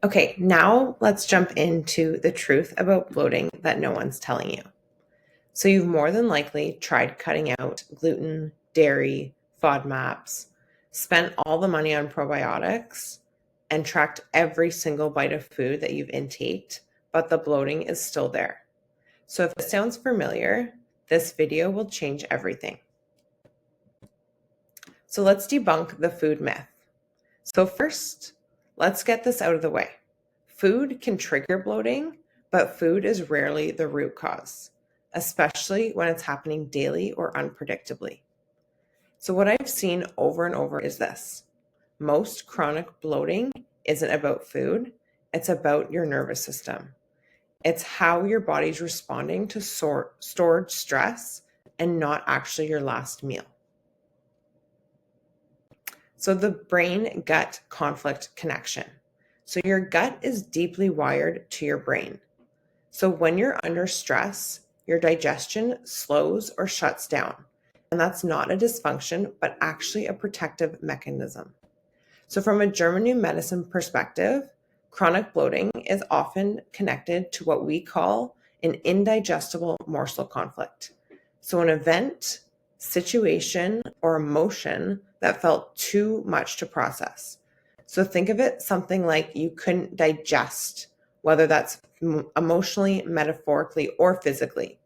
Okay, now let's jump into the truth about bloating that no one's telling you. So you've more than likely tried cutting out gluten, dairy, FODMAPs, spent all the money on probiotics, and tracked every single bite of food that you've intaked, but the bloating is still there. So if it sounds familiar, this video will change everything. So let's debunk the food myth. So first, let's get this out of the way. Food can trigger bloating, but food is rarely the root cause, especially when it's happening daily or unpredictably. So what I've seen over and over is this. Most chronic bloating isn't about food, it's about your nervous system. It's how your body's responding to stored stress and not actually your last meal. So the brain-gut conflict connection. So your gut is deeply wired to your brain. So when you're under stress, your digestion slows or shuts down. And that's not a dysfunction, but actually a protective mechanism. So from a German new medicine perspective, chronic bloating is often connected to what we call an indigestible morsel conflict. So an event, situation, or emotion that felt too much to process. So think of it something like you couldn't digest, whether that's emotionally, metaphorically, or physically.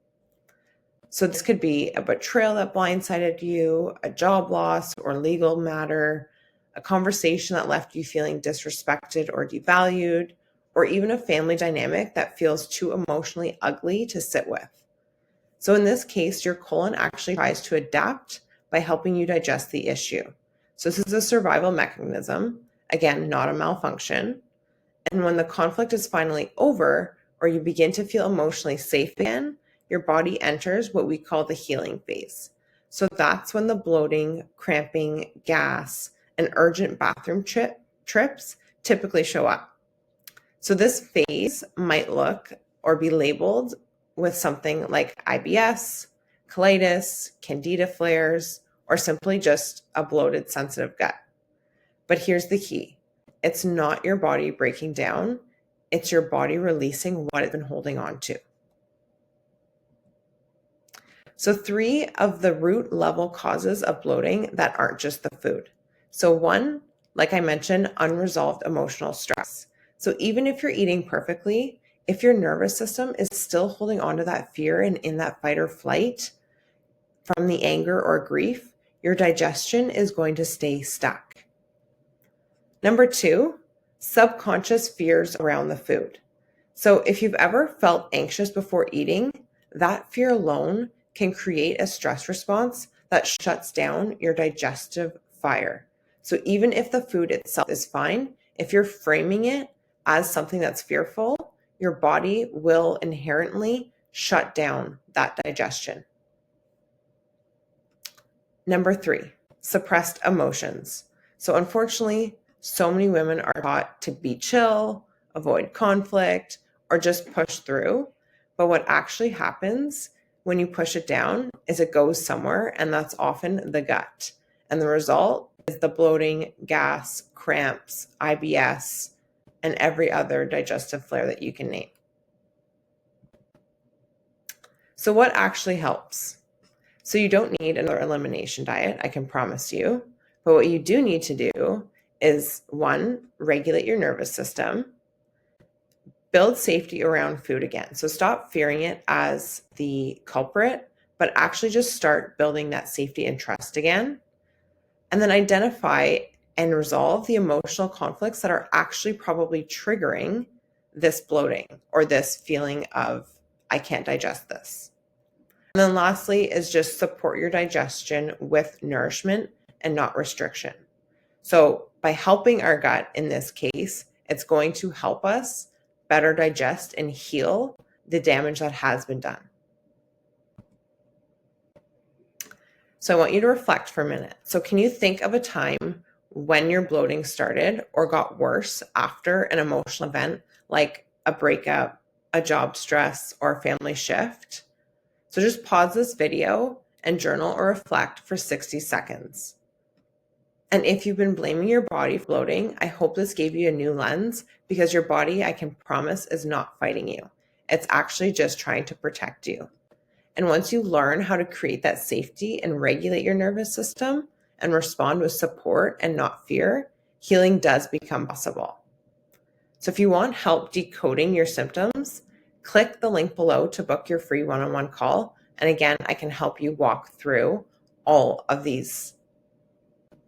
So this could be a betrayal that blindsided you, a job loss or legal matter, a conversation that left you feeling disrespected or devalued, or even a family dynamic that feels too emotionally ugly to sit with. So in this case, your colon actually tries to adapt by helping you digest the issue. So this is a survival mechanism, again, not a malfunction. And when the conflict is finally over, or you begin to feel emotionally safe again, your body enters what we call the healing phase. So that's when the bloating, cramping, gas, and urgent bathroom trips typically show up. So this phase might look or be labeled with something like IBS, colitis, candida flares, or simply just a bloated, sensitive gut. But here's the key. It's not your body breaking down. It's your body releasing what it's been holding on to. So 3 of the root level causes of bloating that aren't just the food. So 1, like I mentioned, unresolved emotional stress. So even if you're eating perfectly, if your nervous system is still holding on to that fear and in that fight or flight from the anger or grief, your digestion is going to stay stuck. Number 2, subconscious fears around the food. So if you've ever felt anxious before eating, that fear alone can create a stress response that shuts down your digestive fire. So even if the food itself is fine, if you're framing it as something that's fearful, your body will inherently shut down that digestion. Number 3, suppressed emotions. So unfortunately, so many women are taught to be chill, avoid conflict, or just push through. But what actually happens when you push it down is it goes somewhere, and that's often the gut. And the result is the bloating, gas, cramps, IBS, and every other digestive flare that you can name. So what actually helps? So you don't need another elimination diet, I can promise you. But what you do need to do is 1, regulate your nervous system, build safety around food again. So stop fearing it as the culprit, but actually just start building that safety and trust again. And then identify and resolve the emotional conflicts that are actually probably triggering this bloating or this feeling of, I can't digest this. And then lastly is just support your digestion with nourishment and not restriction. So by helping our gut in this case, it's going to help us better digest and heal the damage that has been done. So I want you to reflect for a minute. So can you think of a time when your bloating started or got worse after an emotional event like a breakup, a job stress, or a family shift? So just pause this video and journal or reflect for 60 seconds. And if you've been blaming your body for bloating, I hope this gave you a new lens, because your body, I can promise, is not fighting you. It's actually just trying to protect you. And once you learn how to create that safety and regulate your nervous system and respond with support and not fear, healing does become possible. So if you want help decoding your symptoms, click the link below to book your free one-on-one call. And again, I can help you walk through all of these